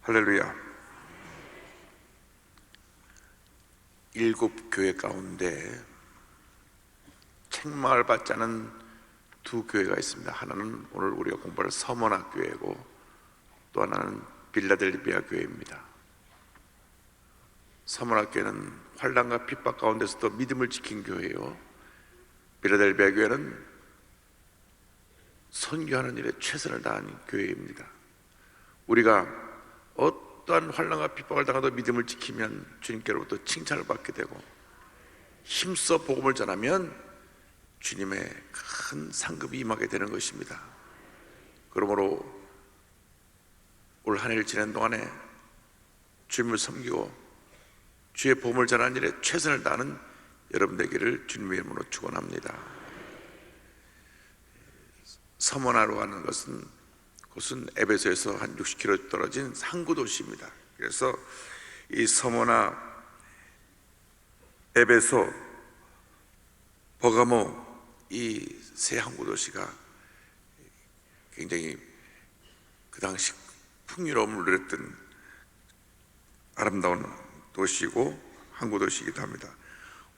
할렐루야. 7교회 가운데 책망을 받지 않은 2교회가 있습니다. 하나는 오늘 우리가 공부할 서머나 교회고, 또 하나는 빌라델비아 교회입니다. 서머나 교회는 환난과 핍박 가운데서도 믿음을 지킨 교회요, 빌라델비아 교회는 선교하는 일에 최선을 다한 교회입니다. 우리가 어떠한 환난과 핍박을 당하도 믿음을 지키면 주님께로부터 칭찬을 받게 되고, 힘써 복음을 전하면 주님의 큰 상급이 임하게 되는 것입니다. 그러므로 올 한 해를 지낸 동안에 주님을 섬기고 주의 복음을 전하는 일에 최선을 다하는 여러분 되기를 주님의 이름으로 축원합니다. 서머나로 가는 곳은 에베소에서 한 60km 떨어진 항구 도시입니다. 그래서 이 서머나, 에베소, 버가모 이 세 항구 도시가 굉장히 그 당시 풍요로움을 누렸던 아름다운 도시이고 항구 도시이기도 합니다.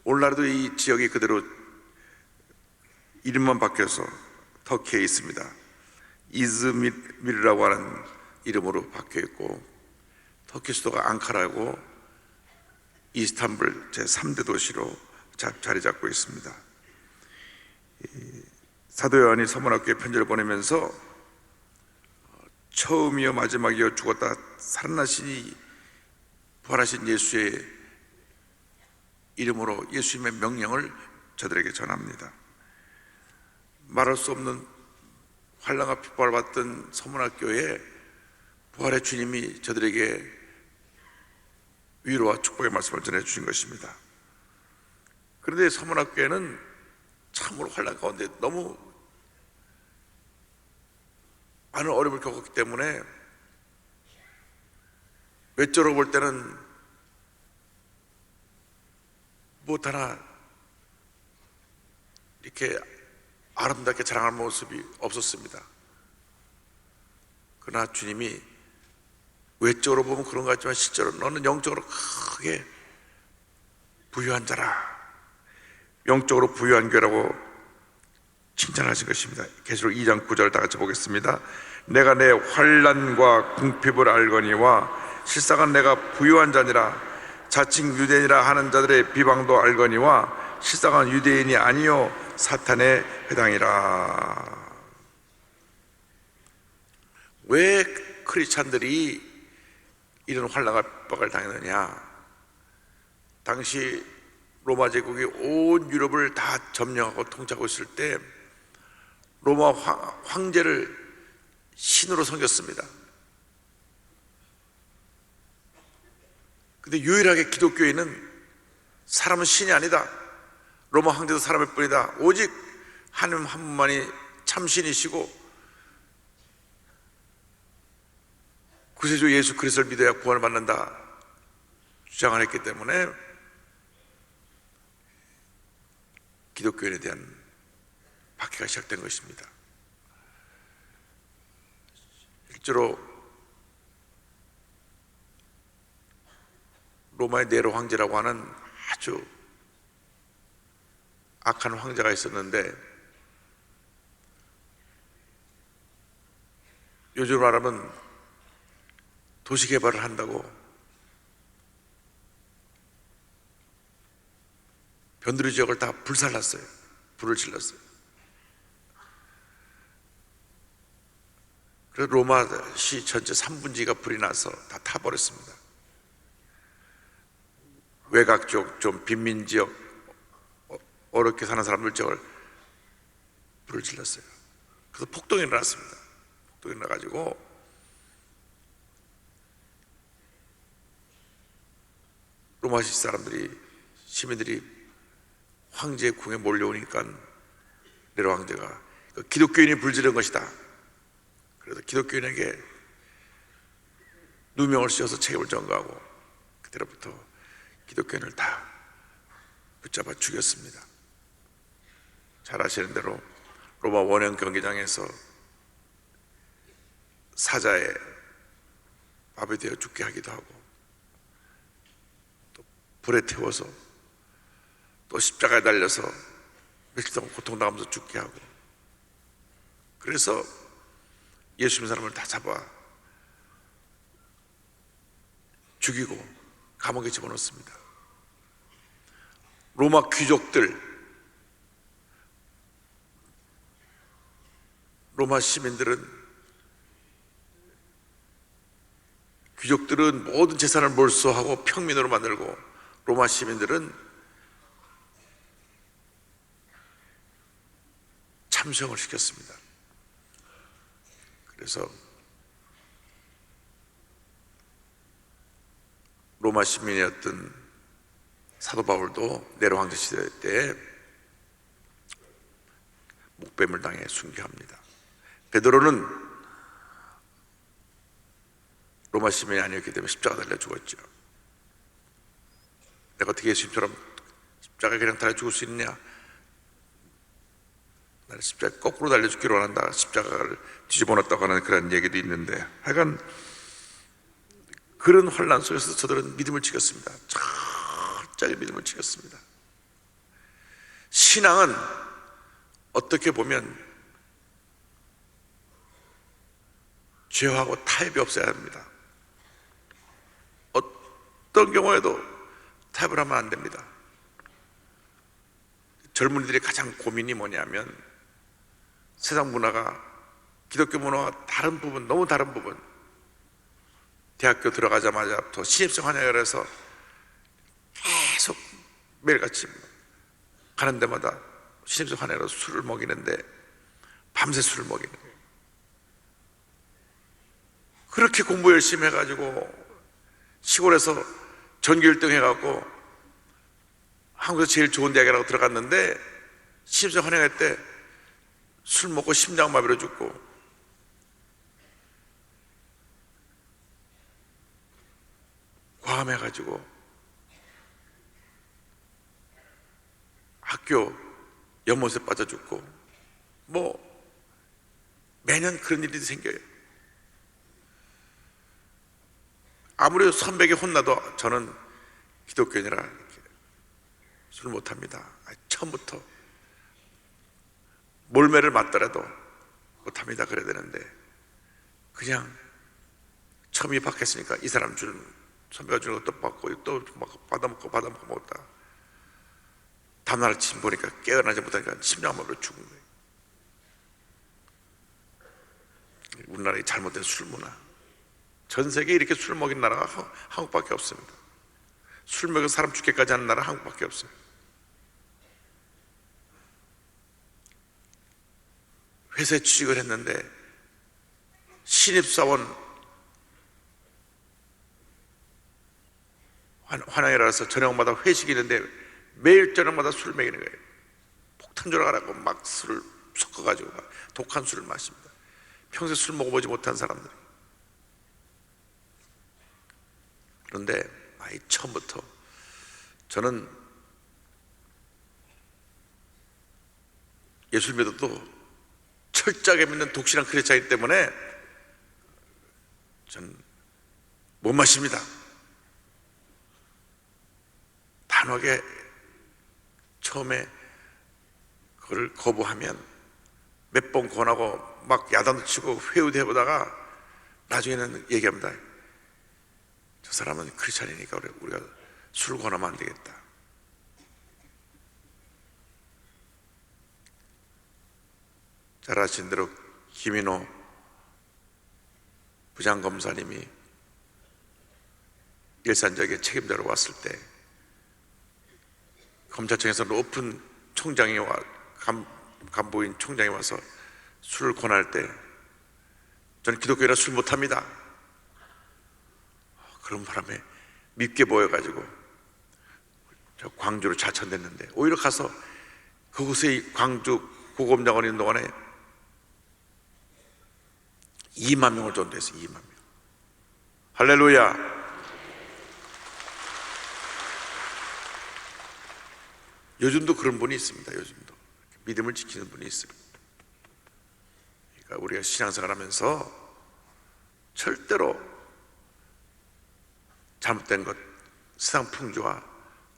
오늘날도 이 지역이 그대로 이름만 바뀌어서 터키에 있습니다. 이즈미르라고 하는 이름으로 바뀌어 있고, 터키 수도가 앙카라고 이스탄불 제3대 도시로 자리 잡고 있습니다. 사도 요한이 서머나교회 편지를 보내면서 처음이요 마지막이요 죽었다 살아나시니 부활하신 예수의 이름으로 예수님의 명령을 저들에게 전합니다. 말할 수 없는 환난과 핍박을 받던 서머나 교회에 부활의 주님이 저들에게 위로와 축복의 말씀을 전해주신 것입니다. 그런데 서머나 교회는 참으로 환난 가운데 너무 많은 어려움을 겪었기 때문에 외적으로 볼 때는 무엇 하나 이렇게 아름답게 자랑할 모습이 없었습니다. 그러나 주님이 외적으로 보면 그런 것 같지만 실제로 너는 영적으로 크게 부유한 자라, 영적으로 부유한 교회라고 칭찬하신 것입니다. 계시록 2장 9절 다 같이 보겠습니다. 내가 내 환난과 궁핍을 알거니와 실상은 내가 부유한 자니라. 자칭 유대인이라 하는 자들의 비방도 알거니와 실상은 유대인이 아니요 사탄의 회당이라. 왜 크리스찬들이 이런 환난과 핍박을 당했느냐? 당시 로마 제국이 온 유럽을 다 점령하고 통치하고 있을 때 로마 황제를 신으로 섬겼습니다. 근데 유일하게 기독교인은 사람은 신이 아니다, 로마 황제도 사람일 뿐이다, 오직 하나님 한 분만이 참신이시고 구세주 예수 그리스도를 믿어야 구원을 받는다 주장을 했기 때문에 기독교인에 대한 박해가 시작된 것입니다. 실제로 로마의 네로 황제라고 하는 아주 악한 황제가 있었는데, 요즘 말하면 도시 개발을 한다고 변두리 지역을 다 불살랐어요. 불을 질렀어요. 그래서 로마시 전체 3분지가 불이 나서 다 타버렸습니다. 외곽 쪽, 좀 빈민 지역, 어렵게 사는 사람들 지역을 불을 질렀어요. 그래서 폭동이 일어났습니다. 폭동이 일어나가지고 로마시 사람들이, 시민들이 황제의 궁에 몰려오니까 네로 황제가 기독교인이 불지른 것이다, 그래서 기독교인에게 누명을 씌워서 책임을 전가하고 그때로부터 기독교인을 다 붙잡아 죽였습니다. 잘 아시는 대로 로마 원형 경기장에서 사자의 밥에 대어 죽게 하기도 하고, 또 불에 태워서, 또 십자가에 달려서 며칠 동안 고통당하면서 죽게 하고, 그래서 예수 믿는 사람을 다 잡아 죽이고 감옥에 집어넣습니다. 로마 귀족들, 로마 시민들은, 귀족들은 모든 재산을 몰수하고 평민으로 만들고, 로마 시민들은 참수형을 시켰습니다. 그래서 로마 시민이었던 사도 바울도 네로 황제 시대 때 목뱀을 당해 순교합니다. 베드로는 로마 시민이 아니었기 때문에 십자가 달려 죽었죠. 내가 어떻게 예수님처럼 십자가 그냥 달려 죽을 수 있느냐? 나는 십자가 거꾸로 달려 죽기로 원한다. 십자가를 뒤집어 놨다고 하는 그런 얘기도 있는데, 하여간 그런 혼란 속에서 저들은 믿음을 지켰습니다. 철저히 믿음을 지켰습니다. 신앙은 어떻게 보면 죄하고 타협이 없어야 합니다. 어떤 경우에도 타협을 하면 안 됩니다. 젊은이들의 가장 고민이 뭐냐면, 세상 문화가 기독교 문화와 다른 부분, 너무 다른 부분, 대학교 들어가자마자부터 신입생 환영회를 해서 계속 매일같이 가는 데마다 신입생 환영회로 술을 먹이는데, 밤새 술을 먹이는 거예요. 그렇게 공부 열심히 해가지고 시골에서 전교 1등 해갖고 한국에서 제일 좋은 대학이라고 들어갔는데, 신입생 환영회 때 술 먹고 심장마비로 죽고, 과음해가지고 학교 연못에 빠져 죽고, 뭐 매년 그런 일이 생겨요. 아무리 선배에게 혼나도 저는 기독교인이라 이렇게 술 못합니다. 처음부터 몰매를 맞더라도 못합니다 그래야 되는데, 그냥 처음 입학했으니까 이 사람 주는, 선배가 주는 것도 받고 또 받아먹고 먹었다. 다음날 아침 보니까 깨어나지 못하니까 심장마비로 죽은 거예요. 우리나라의 잘못된 술 문화, 전 세계에 이렇게 술 먹인 나라가 한국밖에 없습니다. 술 먹여 사람 죽게까지 하는 나라 한국밖에 없어요. 회사에 취직을 했는데 신입사원 환영이라서 저녁마다 회식이 있는데 매일 저녁마다 술을 먹이는 거예요. 폭탄 조각하라고 막 술을 섞어가지고 막 독한 술을 마십니다. 평소에 술 먹어보지 못한 사람들이. 그런데 처음부터 저는 예수를 믿어도 철저하게 믿는 독실한 크리스찬이기 때문에 저는 못 마십니다. 단호하게 처음에 그걸 거부하면 몇 번 권하고 막 야단도 치고 회유도 해보다가 나중에는 얘기합니다. 저 사람은 크리스찬이니까 우리가 술을 권하면 안 되겠다. 잘 아시는 대로 김인호 부장검사님이 일산적에 책임자로 왔을 때 검찰청에서 높은 총장이 간부인 총장이 와서 술을 권할 때 저는 기독교인이라 술 못합니다. 그런 바람에 밉게 보여가지고 저 광주로 자천됐는데, 오히려 가서 그곳에 광주 고검장원에 있는 동안에 2만 명을 전도했어요. 2만 명. 할렐루야. 요즘도 그런 분이 있습니다. 요즘도 믿음을 지키는 분이 있습니다. 그러니까 우리가 신앙생활 하면서 절대로 잘못된 것, 세상 풍조와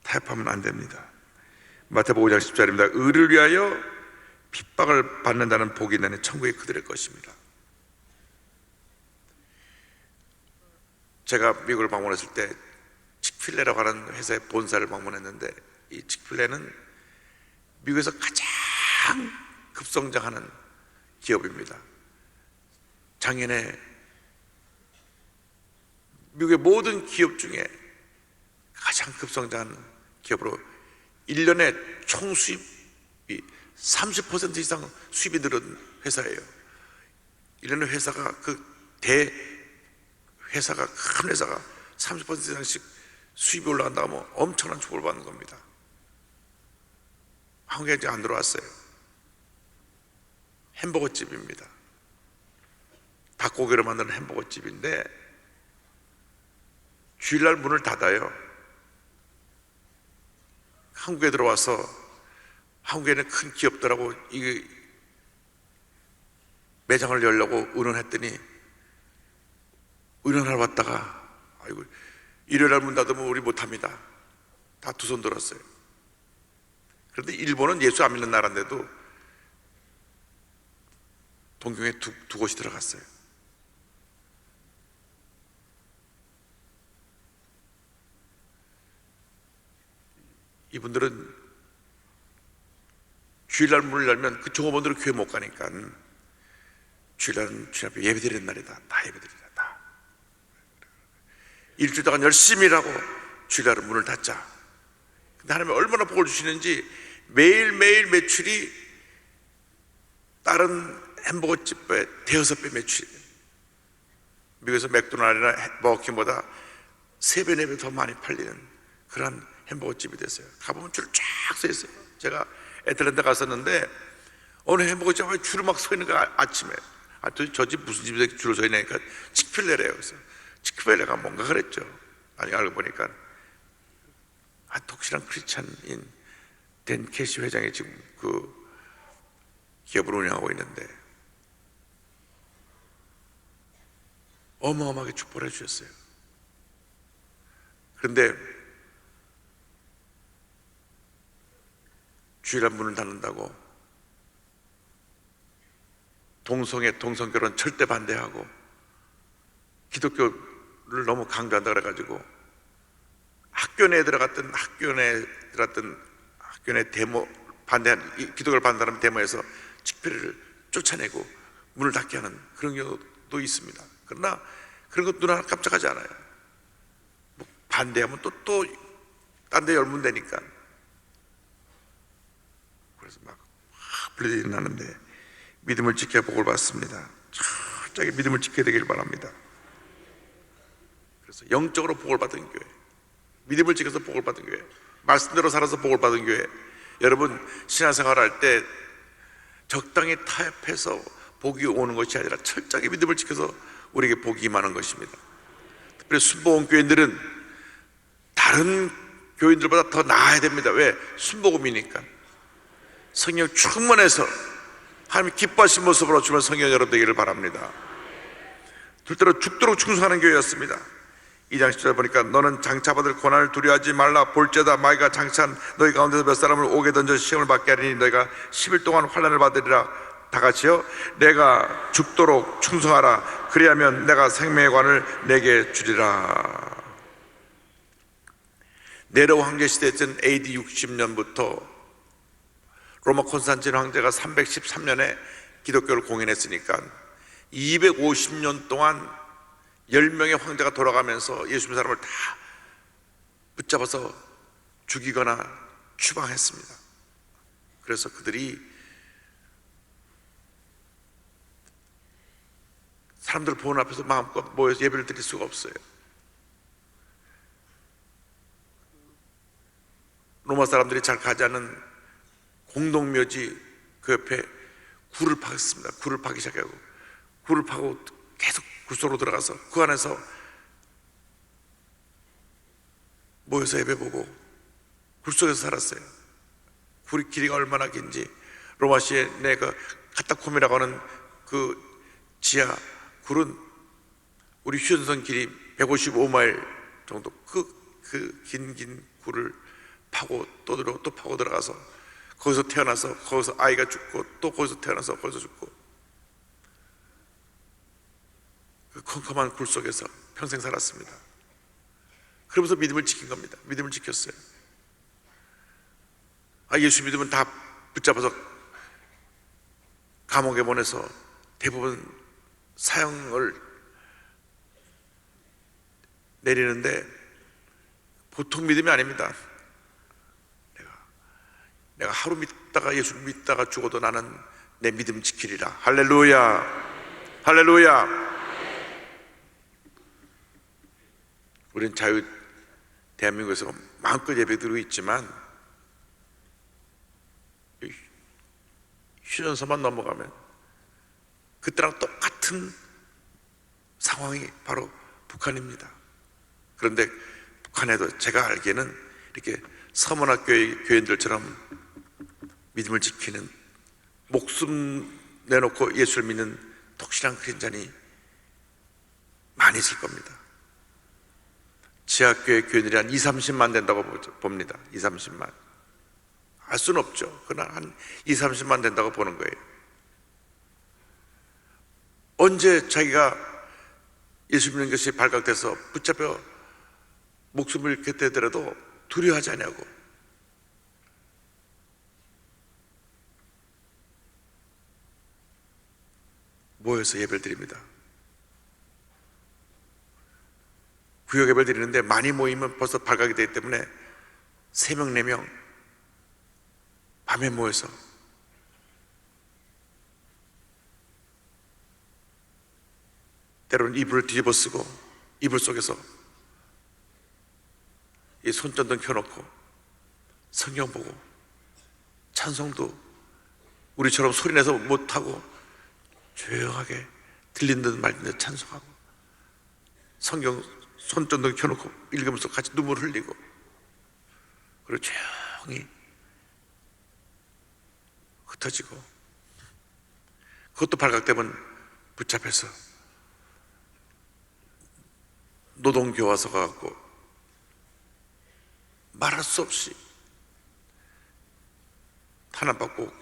타협하면 안 됩니다. 마태복음 5장 10절입니다. 의를 위하여 핍박을 받는다는 복이 있는 천국이 그들의 것입니다. 제가 미국을 방문했을 때 칙필레라고 하는 회사의 본사를 방문했는데, 이 칙필레는 미국에서 가장 급성장하는 기업입니다. 작년에 미국의 모든 기업 중에 가장 급성장하는 기업으로 1년에 총 수입이 30% 이상 수입이 늘은 회사예요. 1년에 회사가 회사가 큰 회사가 30% 이상씩 수입이 올라간다고 하면 엄청난 축복을 받는 겁니다. 한국에 아직 안 들어왔어요. 햄버거 집입니다. 닭고기로 만드는 햄버거 집인데 주일날 문을 닫아요. 한국에 들어와서, 한국에는 큰 기업들하고 이 매장을 열려고 의논했더니, 의논하러 왔다가 아이고 일요일날 문 닫으면 우리 못합니다. 다 두 손 들었어요. 그런데 일본은 예수 안 믿는 나라인데도 동경에 두 곳이 들어갔어요. 이분들은 주일날 문을 열면 그 종업원들은 교회 못 가니까 주일날은 주님 앞에 예배드리는 날이다. 다 예배드리다. 다. 일주일 동안 열심히 일하고 주일날은 문을 닫자. 근데 하나님이 얼마나 복을 주시는지 매일매일 매출이 다른 햄버거 집의 대여섯 배 매출이에요. 미국에서 맥도날드나 버거킹보다 3배, 4배 더 많이 팔리는 그런 햄버거 집이 됐어요. 가보면 줄 쫙 서 있어요. 제가 애틀랜타 갔었는데 어느 햄버거 집에 줄을 막 서 있는 거야. 아침에 저 집 무슨 집에 줄을 서 있냐니까 칙필레래요. 그래서 칙필레가 뭔가 그랬죠. 아니 알고 보니까 독실한 크리스찬인 댄 캐시 회장이 지금 그 기업을 운영하고 있는데 어마어마하게 축복을 해주셨어요. 그런데 주일날 문을 닫는다고 동성결혼 절대 반대하고 기독교를 너무 강조한다 그래가지고 학교 내에 들어갔던 데모 반대한 기독교를 반대하는 데모에서 직필을 쫓아내고 문을 닫게 하는 그런 경우도 있습니다. 그러나 그런 것 눈 하나 깜짝하지 않아요. 뭐 반대하면 또 딴 데 열면 되니까. 그래서 막 불리지 나는데 믿음을 지켜 복을 받습니다. 철저하게 믿음을 지켜야 되길 바랍니다. 그래서 영적으로 복을 받은 교회, 믿음을 지켜서 복을 받은 교회, 말씀대로 살아서 복을 받은 교회. 여러분 신앙생활 할 때 적당히 타협해서 복이 오는 것이 아니라 철저하게 믿음을 지켜서 우리에게 복이 임하는 것입니다. 특별히 순복음 교인들은 다른 교인들보다 더 나아야 됩니다. 왜? 순복음이니까. 성령 충만해서 하나님 기뻐하신 모습으로 주면 성령 여러분 되기를 바랍니다. 둘째로 죽도록 충성하는 교회였습니다. 2장 10절 보니까 너는 장차받을 고난을 두려워하지 말라. 볼지어다 마귀가 장차한 너희 가운데서 몇 사람을 옥에 던져 시험을 받게 하리니 너희가 10일 동안 환난을 받으리라. 다 같이요. 내가 죽도록 충성하라. 그리하면 내가 생명의 관을 내게 주리라. 네로 황제 시대였던 AD 60년부터 로마 콘스탄틴 황제가 313년에 기독교를 공인했으니까 250년 동안 10명의 황제가 돌아가면서 예수 믿는 사람을 다 붙잡아서 죽이거나 추방했습니다. 그래서 그들이 사람들 보는 앞에서 마음껏 모여서 예배를 드릴 수가 없어요. 로마 사람들이 잘 가지 않는 공동묘지 그 옆에 굴을 파겠습니다. 굴을 파기 시작하고 굴을 파고 계속 굴 속으로 들어가서 그 안에서 모여서 예배 보고 굴 속에서 살았어요. 굴이 길이가 얼마나 긴지 로마시에 내가 카타콤이라고 하는 그 지하 굴은 우리 휴전선 길이 155마일 정도 그 긴 굴을 파고 또 들어오고 또 파고 들어가서 거기서 태어나서 거기서 아이가 죽고 또 거기서 태어나서 거기서 죽고 그 컴컴한 굴 속에서 평생 살았습니다. 그러면서 믿음을 지킨 겁니다. 믿음을 지켰어요. 예수 믿으면 다 붙잡아서 감옥에 보내서 대부분 사형을 내리는데 보통 믿음이 아닙니다. 내가 하루 믿다가 예수 믿다가 죽어도 나는 내 믿음 지키리라. 할렐루야, 할렐루야. 우리는 대한민국에서 마음껏 예배드리고 있지만 휴전선만 넘어가면 그때랑 똑같은 상황이 바로 북한입니다. 그런데 북한에도 제가 알기에는 이렇게 서문학 교인들처럼 믿음을 지키는, 목숨 내놓고 예수를 믿는 독실한 크리스찬이 많이 있을 겁니다. 지하교회 교인들이 한 20-30만 된다고 봅니다. 20-30만. 알 수는 없죠. 그러나 한 20-30만 된다고 보는 거예요. 언제 자기가 예수 믿는 것이 발각돼서 붙잡혀 목숨을 잃게 되더라도 두려워하지 않냐고. 모여서 예배를 드립니다. 구역 예배를 드리는데 많이 모이면 벌써 발각이 되기 때문에 3명, 4명 밤에 모여서 때로는 이불을 뒤집어 쓰고 이불 속에서 이 손전등 켜놓고 성경 보고 찬송도 우리처럼 소리내서 못하고 조용하게 들린 듯 말린 듯 찬송하고 성경 손전등 켜놓고 읽으면서 같이 눈물 흘리고 그리고 조용히 흩어지고 그것도 발각되면 붙잡혀서 노동교화소 가갖고 말할 수 없이 탄압받고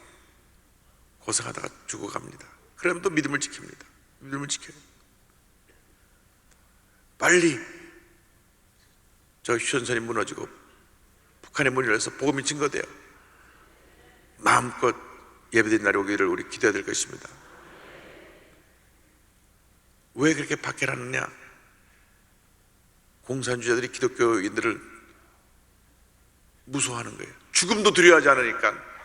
고생하다가 죽어갑니다. 그러면 또 믿음을 지킵니다. 믿음을 지켜요. 빨리 저 휴전선이 무너지고 북한의 문이 열려서 복음이 증거돼요. 마음껏 예배드린 날이 오기를 우리 기도해야 될 것입니다. 왜 그렇게 박해하느냐? 공산주의자들이 기독교인들을 무서워하는 거예요. 죽음도 두려워하지 않으니까.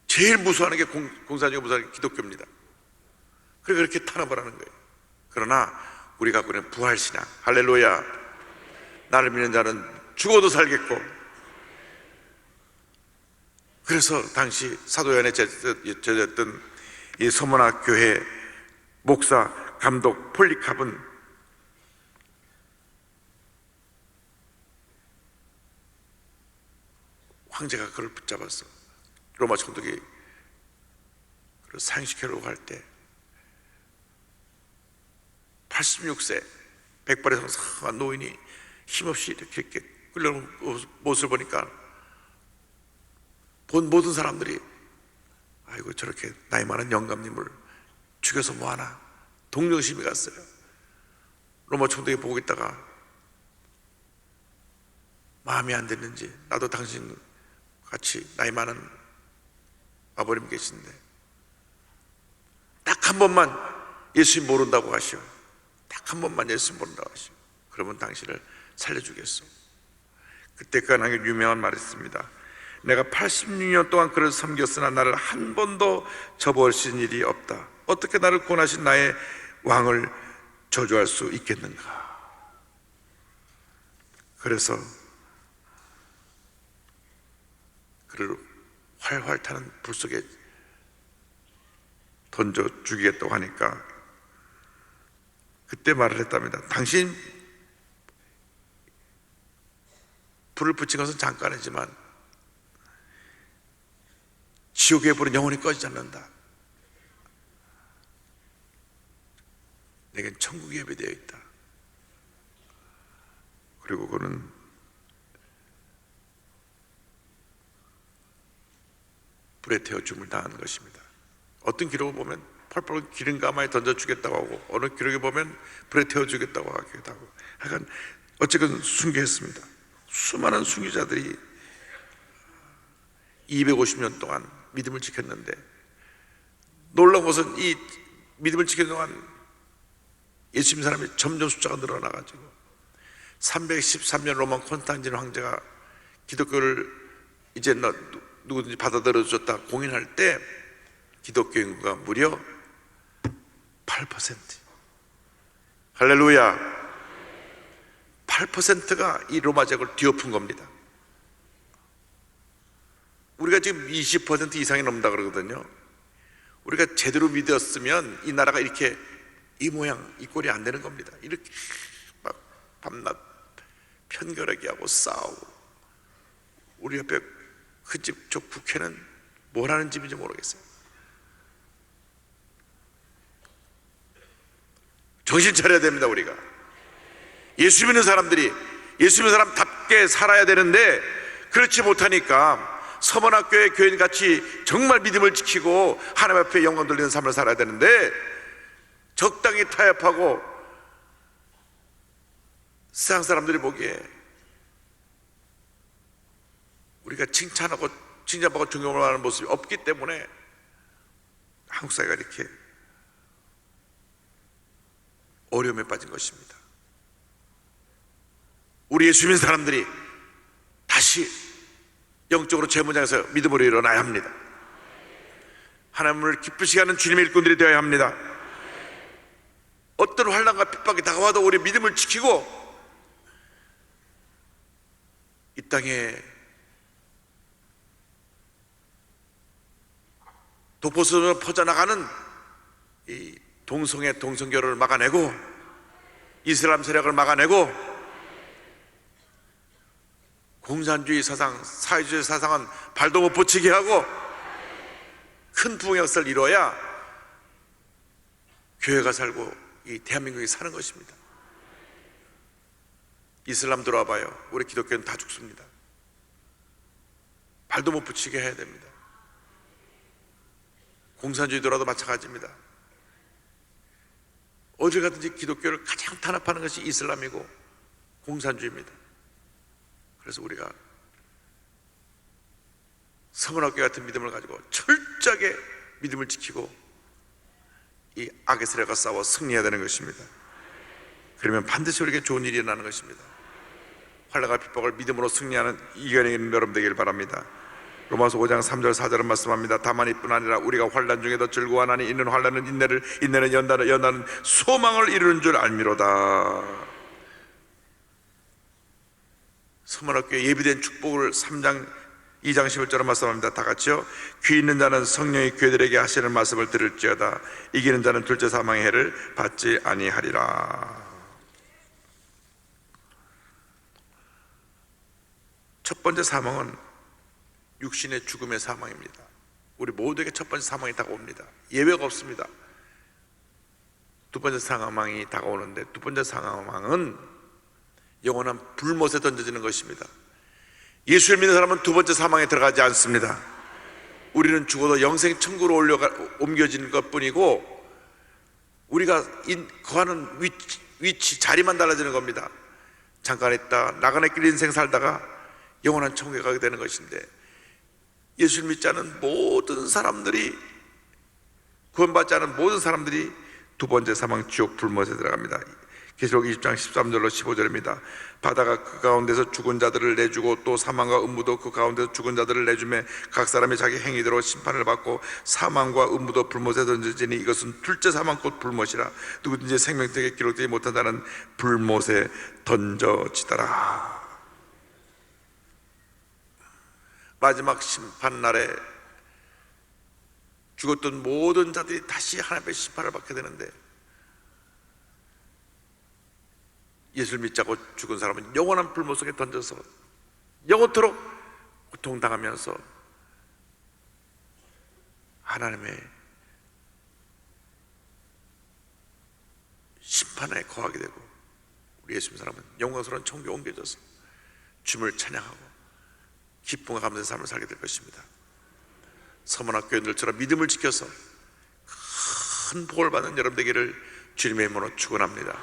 제일 무서워하는 게 공산주의가 무서워하는 게 기독교입니다. 그래서 그렇게 탄압을 하는 거예요. 그러나 우리가 갖고 있는 부활신앙, 할렐루야, 나를 믿는 자는 죽어도 살겠고. 그래서 당시 사도 요한에 제자였던 이 서문학 교회 목사 감독 폴리캅은 황제가 그를 붙잡았어. 로마 총독이 그를 사형시키려고 할 때 86세 백발의 성성한 노인이 힘없이 이렇게 끌려오는 모습을 보니까 본 모든 사람들이 아이고 저렇게 나이 많은 영감님을 죽여서 뭐하나 동정심이 갔어요. 로마 총독이 보고 있다가 마음이 안 됐는지 나도 당신 같이 나이 많은 아버님 계신데 딱 한 번만 예수님 모른다고 하시오. 딱 한 번만 예수님 모른다고 하시오. 그러면 당신을 살려주겠소. 그때 그 하나님의 유명한 말이 있습니다. 내가 86년 동안 그를 섬겼으나 나를 한 번도 저버리신 일이 없다. 어떻게 나를 구원하신 나의 왕을 저주할 수 있겠는가. 그래서 그를 활활 타는 불 속에 던져 죽이겠다고 하니까 그때 말을 했답니다. 당신 불을 붙인 것은 잠깐이지만 지옥의 불은 영원히 꺼지지 않는다. 내겐 천국이 예배되어 있다. 그리고 그는 불에 태워 죽음을 당하는 것입니다. 어떤 기록을 보면 펄펄 기름 가마에 던져 주겠다고 하고, 어느 기록에 보면 불에 태워 주겠다고 하기도 하고, 하여간 어쨌든 순교했습니다. 수많은 순교자들이 250년 동안 믿음을 지켰는데, 놀라운 것은 이 믿음을 지키는 동안 예수 믿는 사람이 점점 숫자가 늘어나가지고 313년 로마 콘스탄틴 황제가 기독교를 이제 누구든지 받아들여줬다 공인할 때 기독교 인구가 무려 8%. 할렐루야. 8%가 이 로마 제국을 뒤엎은 겁니다. 우리가 지금 20% 이상이 넘는다 그러거든요. 우리가 제대로 믿었으면 이 나라가 이렇게 이 모양 이 꼴이 안 되는 겁니다. 이렇게 막 밤낮 편결하게 하고 싸우고, 우리 옆에 그 집 저 국회는 뭘 하는 집인지 모르겠어요. 정신 차려야 됩니다. 우리가 예수 믿는 사람들이 예수 믿는 사람답게 살아야 되는데, 그렇지 못하니까 서문학교의 교인같이 정말 믿음을 지키고 하나님 앞에 영광 돌리는 삶을 살아야 되는데, 적당히 타협하고 세상 사람들이 보기에 우리가 칭찬하고 칭찬받고 존경을 하는 모습이 없기 때문에 한국 사회가 이렇게 어려움에 빠진 것입니다. 우리 예수 믿는 사람들이 다시 영적으로 재무장해서 믿음으로 일어나야 합니다. 하나님을 기쁘시게 하는 주님의 일꾼들이 되어야 합니다. 어떤 환난과 핍박이 다가와도 우리 믿음을 지키고 이 땅에 도포선으로 퍼져나가는 이 동성애 동성결혼을 막아내고, 이슬람 세력을 막아내고, 공산주의 사상, 사회주의 사상은 발도 못 붙이게 하고 큰 부흥의 역사를 이뤄야 교회가 살고 이 대한민국이 사는 것입니다. 이슬람 들어와 봐요. 우리 기독교는 다 죽습니다. 발도 못 붙이게 해야 됩니다. 공산주의 들어와도 마찬가지입니다. 어딜 가든지 기독교를 가장 탄압하는 것이 이슬람이고 공산주의입니다. 그래서 우리가 서문학교 같은 믿음을 가지고 철저하게 믿음을 지키고 이 악의 세력과 싸워 승리해야 되는 것입니다. 그러면 반드시 우리에게 좋은 일이 일어나는 것입니다. 환난과 핍박을 믿음으로 승리하는 이겨내는 여러분 되길 바랍니다. 로마서 5장 3절 4절은 말씀합니다. 다만 이뿐 아니라 우리가 환난 중에도 즐거워하나니 이는 환난은 인내를, 인내는 연단은 소망을 이루는 줄 알미로다. 서문학교에 예비된 축복을 3장 2장 11절은 말씀합니다. 다 같이요. 귀 있는 자는 성령이 교회들에게 하시는 말씀을 들을지어다. 이기는 자는 둘째 사망의 해를 받지 아니하리라. 첫 번째 사망은 육신의 죽음의 사망입니다. 우리 모두에게 첫 번째 사망이 다가옵니다. 예외가 없습니다. 두 번째 사망이 다가오는데, 두 번째 사망은 영원한 불못에 던져지는 것입니다. 예수를 믿는 사람은 두 번째 사망에 들어가지 않습니다. 우리는 죽어도 영생 천국으로 옮겨지는 것 뿐이고, 우리가 거하는 위치 자리만 달라지는 겁니다. 잠깐 있다 나그네 길 인생 살다가 영원한 천국에 가게 되는 것인데, 예수를 믿지 않은 모든 사람들이, 구원받지 않은 모든 사람들이 두 번째 사망 지옥 불못에 들어갑니다. 계시록 20장 13절로 15절입니다. 바다가 그 가운데서 죽은 자들을 내주고 또 사망과 음부도 그 가운데서 죽은 자들을 내주매 각 사람이 자기 행위대로 심판을 받고 사망과 음부도 불못에 던져지니 이것은 둘째 사망 곧 불못이라. 누구든지 생명책에 기록되지 못한 자는 불못에 던져지더라. 마지막 심판날에 죽었던 모든 자들이 다시 하나님의 심판을 받게 되는데, 예수를 믿지 않고 죽은 사람은 영원한 불못 속에 던져서 영원토록 고통당하면서 하나님의 심판에 거하게 되고 우리 예수 믿는 사람은 영광스러운 천국에 옮겨져서 주님을 찬양하고 기쁨과 감사의 삶을 살게 될 것입니다. 서문학교인들처럼 믿음을 지켜서 큰 복을 받는 여러분 되기를 주님의 이름으로 축원합니다.